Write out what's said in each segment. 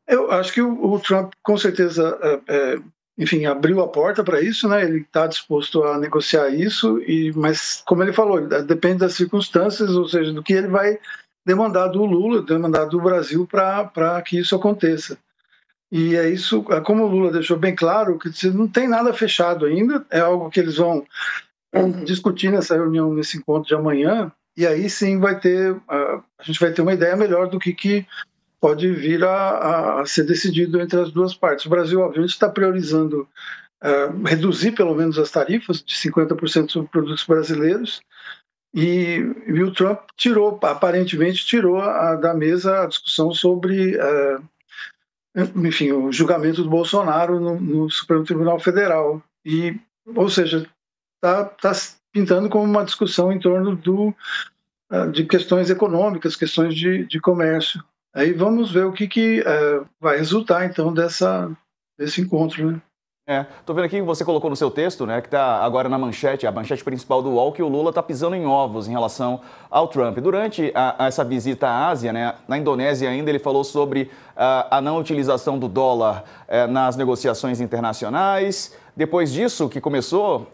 Eu acho que o Trump, com certeza, enfim, abriu a porta para isso, né? Ele está disposto a negociar isso, mas, como ele falou, depende das circunstâncias, ou seja, do que ele vai demandar do Lula, demandar do Brasil para que isso aconteça. E é isso, como o Lula deixou bem claro, que não tem nada fechado ainda, é algo que eles vão discutir nessa reunião, nesse encontro de amanhã, e aí sim a gente vai ter uma ideia melhor do que pode vir a ser decidido entre as duas partes. O Brasil, obviamente, está priorizando reduzir pelo menos as tarifas de 50% sobre produtos brasileiros, e o Trump aparentemente tirou da mesa a discussão sobre, enfim, o julgamento do Bolsonaro no Supremo Tribunal Federal. Ou seja, está pintando como uma discussão em torno de questões econômicas, questões de comércio. Aí vamos ver o que vai resultar, então, desse encontro, né? Tô vendo aqui que você colocou no seu texto, né, que está agora na manchete, a manchete principal do UOL, que o Lula está pisando em ovos em relação ao Trump. Durante essa visita à Ásia, né, na Indonésia ainda, ele falou sobre a não utilização do dólar nas negociações internacionais. Depois disso, que começou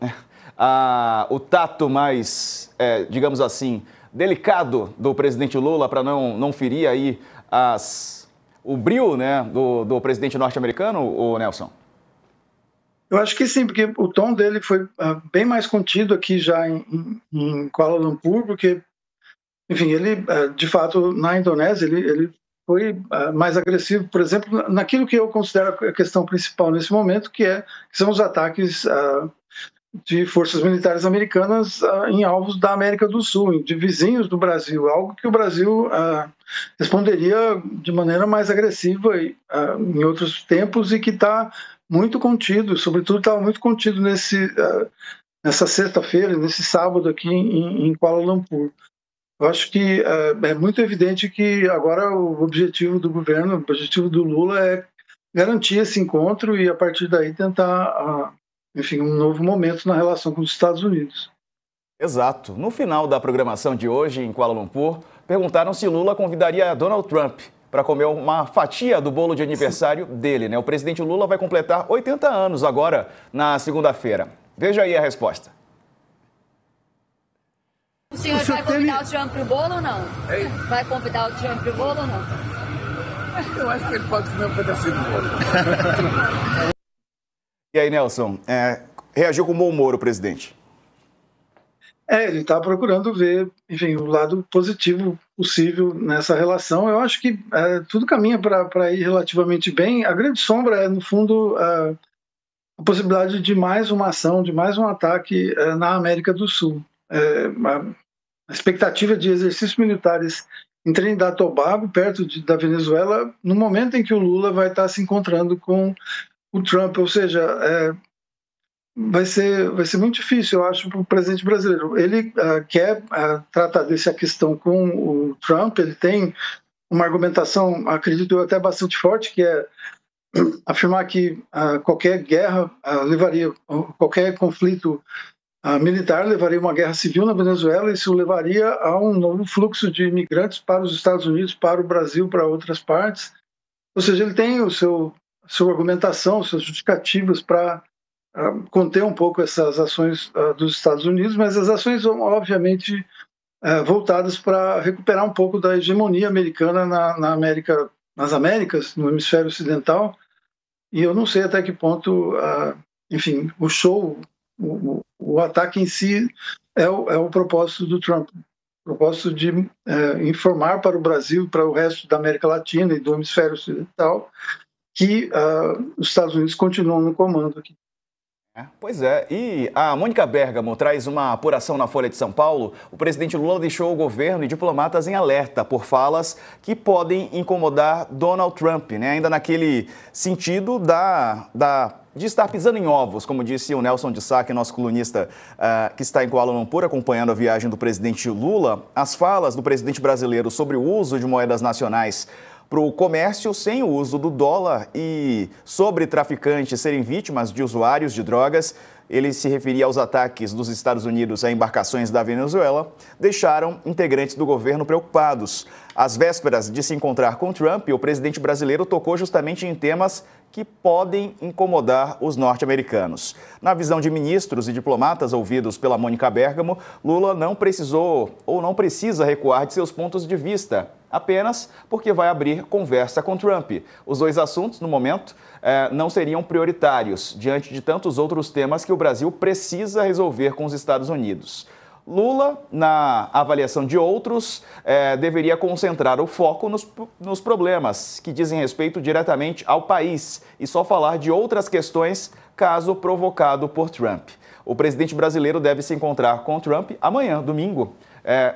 o tato mais, digamos assim, delicado do presidente Lula para não ferir aí o brio, né, do presidente norte-americano, o Nelson? Eu acho que sim, porque o tom dele foi bem mais contido aqui já em Kuala Lumpur, porque, enfim, ele, de fato, na Indonésia, ele foi mais agressivo, por exemplo, naquilo que eu considero a questão principal nesse momento, que são os ataques de forças militares americanas em alvos da América do Sul, de vizinhos do Brasil, algo que o Brasil responderia de maneira mais agressiva em outros tempos e que está muito contido, sobretudo estava muito contido nessa sexta-feira, nesse sábado aqui em Kuala Lumpur. Eu acho que é muito evidente que agora o objetivo do governo, o objetivo do Lula é garantir esse encontro e a partir daí tentar enfim, um novo momento na relação com os Estados Unidos. Exato. No final da programação de hoje, em Kuala Lumpur, perguntaram se Lula convidaria Donald Trump para comer uma fatia do bolo de aniversário dele, né? O presidente Lula vai completar 80 anos agora, na segunda-feira. Veja aí a resposta. O senhor vai convidar o Trump para o bolo ou não? Ei? Vai convidar o Trump para o bolo ou não? Eu acho que ele pode comer um pedacinho do bolo. E aí, Nelson, reagiu com bom humor o presidente? Ele está procurando ver, enfim, o lado positivo possível nessa relação. Eu acho que tudo caminha para ir relativamente bem. A grande sombra é, no fundo, a possibilidade de mais uma ação, de mais um ataque na América do Sul. A expectativa de exercícios militares em Trinidad e Tobago, perto da Venezuela, no momento em que o Lula vai estar se encontrando com o Trump, ou seja, vai ser muito difícil, eu acho, para o presidente brasileiro. Ele quer tratar dessa questão com o Trump, ele tem uma argumentação, acredito eu, até bastante forte, que é afirmar que qualquer guerra qualquer conflito militar levaria a uma guerra civil na Venezuela, e isso levaria a um novo fluxo de imigrantes para os Estados Unidos, para o Brasil, para outras partes. Ou seja, ele tem sua argumentação, suas justificativas para conter um pouco essas ações dos Estados Unidos, mas as ações são, obviamente, voltadas para recuperar um pouco da hegemonia americana nas Américas, no hemisfério ocidental, e eu não sei até que ponto, enfim, o show, o ataque em si é o propósito do Trump, o propósito de informar para o Brasil, para o resto da América Latina e do hemisfério ocidental, que os Estados Unidos continuam no comando aqui. Pois é, e a Mônica Bergamo traz uma apuração na Folha de São Paulo. O presidente Lula deixou o governo e diplomatas em alerta por falas que podem incomodar Donald Trump, né? Ainda naquele sentido de estar pisando em ovos, como disse o Nelson de Sá, que é nosso colunista que está em Kuala Lumpur acompanhando a viagem do presidente Lula. As falas do presidente brasileiro sobre o uso de moedas nacionais para o comércio sem o uso do dólar e sobre traficantes serem vítimas de usuários de drogas ele se referia aos ataques dos Estados Unidos a embarcações da Venezuela, deixaram integrantes do governo preocupados. Às vésperas de se encontrar com Trump, o presidente brasileiro tocou justamente em temas que podem incomodar os norte-americanos. Na visão de ministros e diplomatas ouvidos pela Mônica Bergamo, Lula não precisou ou não precisa recuar de seus pontos de vista, apenas porque vai abrir conversa com Trump. Os dois assuntos, no momento, não seriam prioritários, diante de tantos outros temas que o Brasil precisa resolver com os Estados Unidos. Lula, na avaliação de outros, deveria concentrar o foco nos problemas que dizem respeito diretamente ao país e só falar de outras questões caso provocado por Trump. O presidente brasileiro deve se encontrar com Trump amanhã, domingo,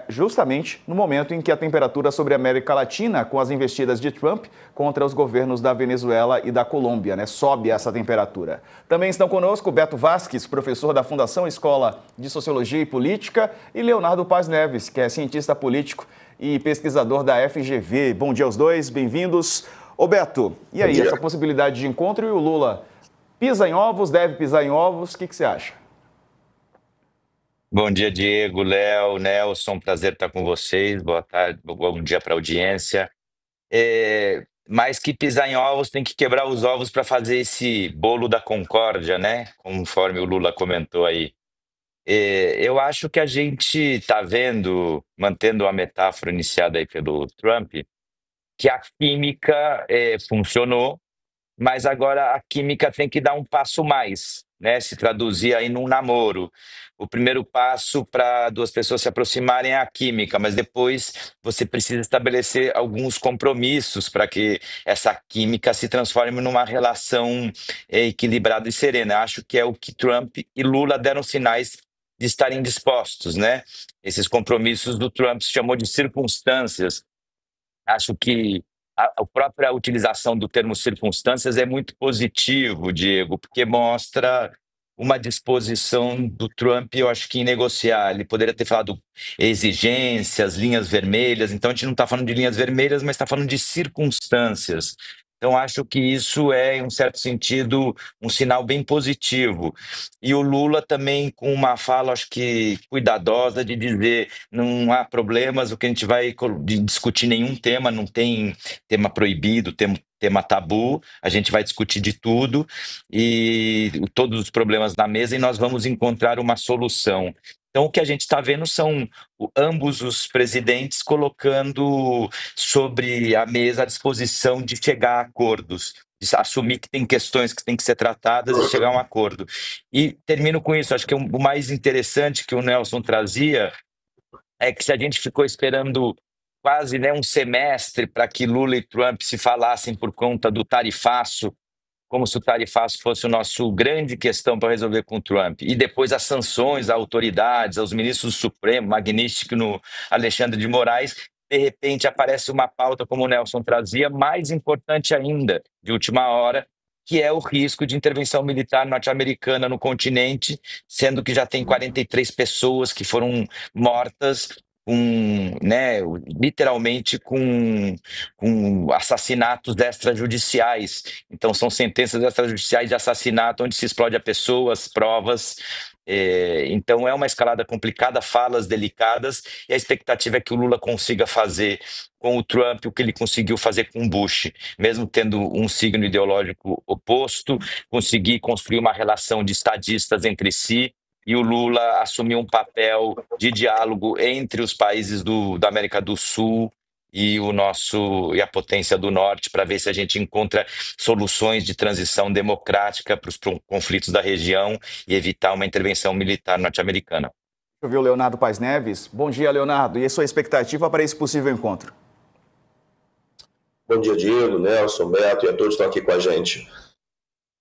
justamente no momento em que a temperatura sobre a América Latina, com as investidas de Trump contra os governos da Venezuela e da Colômbia, sobe essa temperatura. Também estão conosco Beto Vasques, professor da Fundação Escola de Sociologia e Política, e Leonardo Paz Neves, que é cientista político e pesquisador da FGV. Bom dia aos dois, bem-vindos. Ô Beto, e aí, essa possibilidade de encontro e o Lula pisa em ovos, deve pisar em ovos, o que você acha? Bom dia, Diego, Léo, Nelson, prazer estar com vocês, boa tarde, bom dia para a audiência. Mais que pisar em ovos, tem que quebrar os ovos para fazer esse bolo da concórdia, conforme o Lula comentou aí. Eu acho que a gente está vendo, mantendo a metáfora iniciada aí pelo Trump, que a química funcionou, mas agora a química tem que dar um passo mais, se traduzir aí num namoro. O primeiro passo para duas pessoas se aproximarem é a química, mas depois você precisa estabelecer alguns compromissos para que essa química se transforme numa relação equilibrada e serena. Acho que é o que Trump e Lula deram sinais de estarem dispostos, Esses compromissos do Trump se chamou de circunstâncias. Acho que a própria utilização do termo circunstâncias é muito positivo, Diego, porque mostra uma disposição do Trump, eu acho que em negociar. Ele poderia ter falado exigências, linhas vermelhas, então a gente não está falando de linhas vermelhas, mas está falando de circunstâncias. Então, acho que isso é, em um certo sentido, um sinal bem positivo. E o Lula também com uma fala, acho que cuidadosa, de dizer não há problemas, o que a gente vai discutir nenhum tema, não tem tema proibido, tema tabu, a gente vai discutir de tudo e todos os problemas na mesa e nós vamos encontrar uma solução. Então, o que a gente está vendo são ambos os presidentes colocando sobre a mesa a disposição de chegar a acordos, de assumir que tem questões que têm que ser tratadas e chegar a um acordo. E termino com isso, acho que o mais interessante que o Nelson trazia é que se a gente ficou esperando quase um semestre para que Lula e Trump se falassem por conta do tarifaço, como se o tarifaço fosse o nosso grande questão para resolver com o Trump. E depois as sanções a autoridades, aos ministros do Supremo, Magnífico no Alexandre de Moraes, de repente aparece uma pauta, como o Nelson trazia, mais importante ainda, de última hora, que é o risco de intervenção militar norte-americana no continente, sendo que já tem 43 pessoas que foram mortas, literalmente com assassinatos extrajudiciais. Então, são sentenças extrajudiciais de assassinato onde se explode a pessoa, as provas. Então, é uma escalada complicada, falas delicadas, e a expectativa é que o Lula consiga fazer com o Trump o que ele conseguiu fazer com o Bush, mesmo tendo um signo ideológico oposto, conseguir construir uma relação de estadistas entre si, e o Lula assumiu um papel de diálogo entre os países da América do Sul e a potência do Norte, para ver se a gente encontra soluções de transição democrática para os conflitos da região e evitar uma intervenção militar norte-americana. Eu vi o Leonardo Paz Neves. Bom dia, Leonardo. E a sua expectativa para esse possível encontro? Bom dia, Diego, Nelson, Beto e a todos que estão aqui com a gente.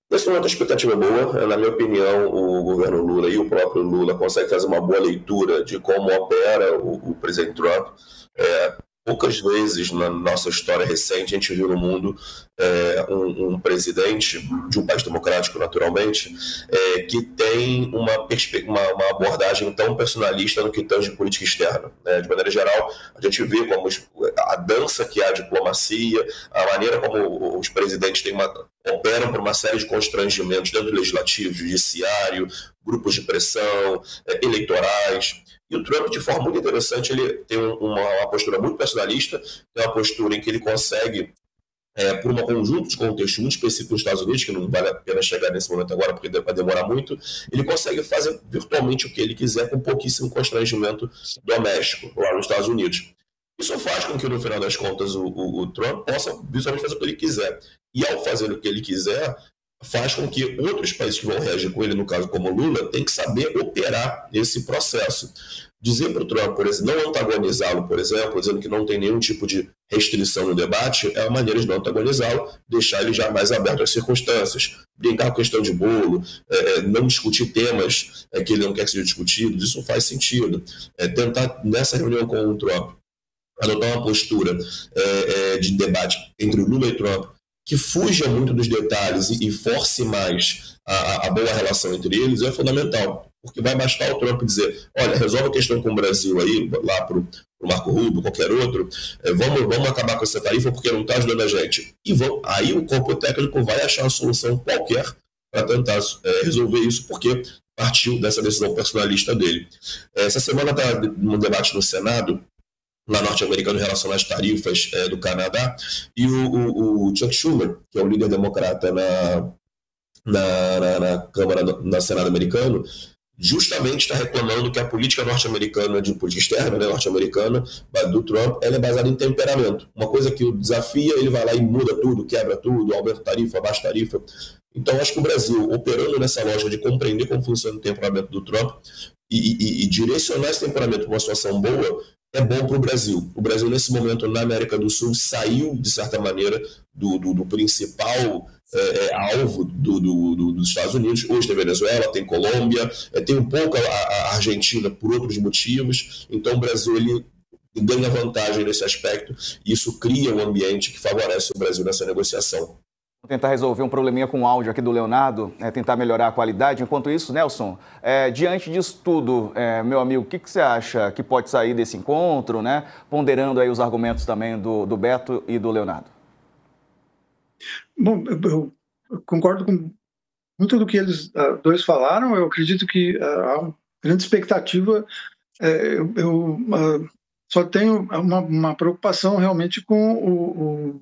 Nesse momento, a expectativa é boa. Na minha opinião, o governo Lula e o próprio Lula conseguem fazer uma boa leitura de como opera o presidente Trump. poucas vezes na nossa história recente a gente viu no mundo um presidente de um país democrático, naturalmente, que tem uma abordagem tão personalista no que tange política externa. Né? De maneira geral, a gente vê como a dança que há a diplomacia, a maneira como os presidentes operam por uma série de constrangimentos dentro do legislativo, judiciário, grupos de pressão, eleitorais. E o Trump, de forma muito interessante, ele tem uma postura muito personalista, tem uma postura em que ele consegue, por um conjunto de contextos muito específicos nos Estados Unidos, que não vale a pena chegar nesse momento agora, porque vai demorar muito, ele consegue fazer virtualmente o que ele quiser com pouquíssimo constrangimento doméstico lá nos Estados Unidos. Isso faz com que, no final das contas, o Trump possa visualmente fazer o que ele quiser. E, ao fazer o que ele quiser, faz com que outros países que vão reagir com ele, no caso como Lula, tem que saber operar esse processo. Dizer para o Trump, por exemplo, não antagonizá-lo, por exemplo, dizendo que não tem nenhum tipo de restrição no debate, é uma maneira de não antagonizá-lo, deixar ele já mais aberto às circunstâncias. Brincar com questão de bolo, não discutir temas que ele não quer que sejam discutidos, isso não faz sentido. Tentar, nessa reunião com o Trump, adotar uma postura de debate entre o Lula e Trump que fuja muito dos detalhes e force mais a boa relação entre eles, é fundamental. Porque vai bastar o Trump dizer, olha, resolve a questão com o Brasil aí, lá para o Marco Rubio, qualquer outro, vamos acabar com essa tarifa porque não está ajudando a gente. E aí o corpo técnico vai achar uma solução qualquer para tentar resolver isso, porque partiu dessa decisão personalista dele. Essa semana está no debate no Senado, lá norte-americano, em relação às tarifas do Canadá, e o Chuck Schumer, que é o líder democrata na Câmara, na Senado americano, justamente está reclamando que a política norte-americana, de política externa, né, norte-americana, do Trump, ela é baseada em temperamento. Uma coisa que o desafia, ele vai lá e muda tudo, quebra tudo, aumenta tarifa, abaixa tarifa. Então, acho que o Brasil, operando nessa lógica de compreender como funciona o temperamento do Trump e direcionar esse temperamento para uma situação boa, é bom para o Brasil. O Brasil, nesse momento, na América do Sul, saiu, de certa maneira, do principal alvo dos Estados Unidos. Hoje tem Venezuela, tem Colômbia, tem um pouco a Argentina por outros motivos. Então, o Brasil ele ganha vantagem nesse aspecto e isso cria um ambiente que favorece o Brasil nessa negociação. Vou tentar resolver um probleminha com o áudio aqui do Leonardo, tentar melhorar a qualidade. Enquanto isso, Nelson, diante disso tudo, meu amigo, o que você acha que pode sair desse encontro, né? Ponderando aí os argumentos também do Beto e do Leonardo. Bom, eu concordo com muito do que eles dois falaram. Eu acredito que há uma grande expectativa. Eu só tenho uma preocupação realmente com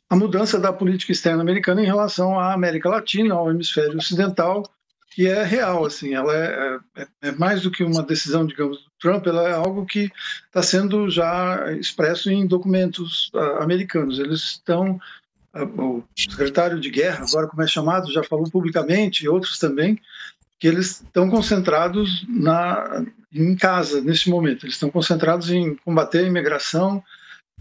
a mudança da política externa americana em relação à América Latina, ao hemisfério ocidental, que é real, assim, ela é mais do que uma decisão, digamos, do Trump, ela é algo que está sendo já expresso em documentos americanos. Eles estão, o secretário de guerra, agora como é chamado, já falou publicamente, e outros também, que eles estão concentrados em casa, nesse momento. Eles estão concentrados em combater a imigração,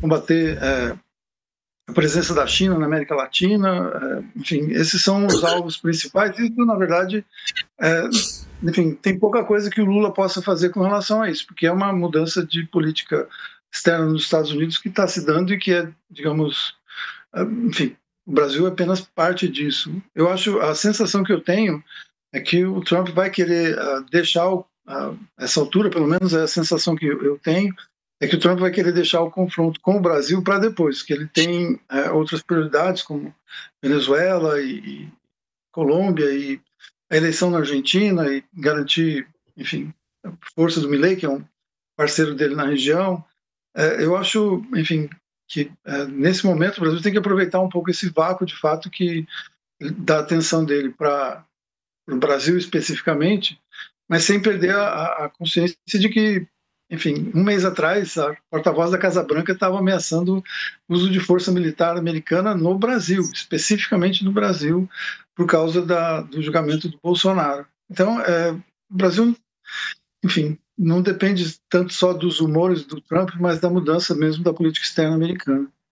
combater a presença da China na América Latina, enfim, esses são os alvos principais. Isso, na verdade, enfim, tem pouca coisa que o Lula possa fazer com relação a isso, porque é uma mudança de política externa nos Estados Unidos que está se dando e que é, digamos, enfim, o Brasil é apenas parte disso. Eu acho, a sensação que eu tenho é que o Trump vai querer deixar, essa altura, pelo menos é a sensação que eu tenho, é que o Trump vai querer deixar o confronto com o Brasil para depois, que ele tem outras prioridades, como Venezuela e Colômbia, e a eleição na Argentina, e garantir, enfim, a força do Milei, que é um parceiro dele na região. Eu acho, enfim, que nesse momento o Brasil tem que aproveitar um pouco esse vácuo, de fato, que dá atenção dele para o Brasil especificamente, mas sem perder a consciência de que, enfim, um mês atrás, a porta-voz da Casa Branca estava ameaçando o uso de força militar americana no Brasil, especificamente no Brasil, por causa do julgamento do Bolsonaro. Então, o Brasil, enfim, não depende tanto só dos humores do Trump, mas da mudança mesmo da política externa americana.